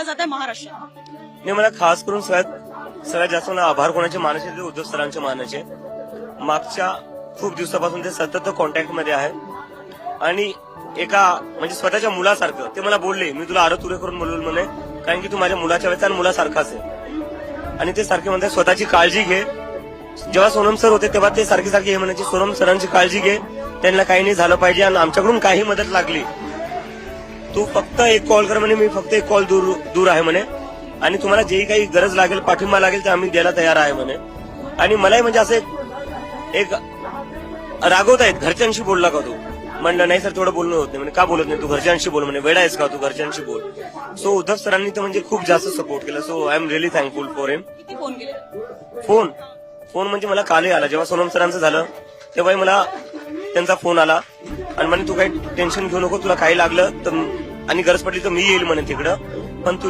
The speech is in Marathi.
जात आहे महाराष्ट्र? नाही, मला खास करून सगळ्यात जास्त मला आभार कोणाचे मानायचे ते उद्धव सरांचे मानायचे. मागच्या खूप दिवसापासून ते सतत कॉन्टॅक्ट मध्ये आहे आणि एका म्हणजे स्वतःच्या मुलासारखं ते मला बोलले, मी तुला तुरे करून बोललो म्हणे, कारण की तू माझ्या मुलाच्या वेळेचा आणि मुलासारखाच आहे. आणि ते सारखे म्हणतात स्वतःची काळजी घे. जेव्हा सोनम सर होते तेव्हा ते सारखे हे म्हणायचे, सोनम सरांची काळजी घे, त्यांना काही नाही झालं पाहिजे आणि आमच्याकडून काही मदत लागली तू फक्त एक कॉल कर म्हणे, मी फक्त एक कॉल दूर आहे म्हणे, आणि तुम्हाला जेही काही गरज लागेल पाठिंबा लागेल ते आम्ही द्यायला तयार आहे म्हणे. आणि मलाही म्हणजे असं एक रागवत आहेत, घरच्यांशी बोलला का तू? म्हणलं नाही सर, थोडं बोलणं होत नाही म्हणे. का बोलत नाही तू? घरच्यांशी बोल म्हणे. वेडा आहेस का तू? घरच्यांशी बोल. सो उद्धव सरांनी तर म्हणजे खूप जास्त सपोर्ट केला. So I am really thankful for him. किती फोन केले? फोन म्हणजे मला कालही आला, जेव्हा सोनम सरांचं झालं तेव्हाही मला त्यांचा फोन आला आणि म्हणे तू काही टेन्शन घेऊ नको, तुला काही लागलं तर आणि गरज पडली तर मी येईल म्हणे तिकडं, पण तू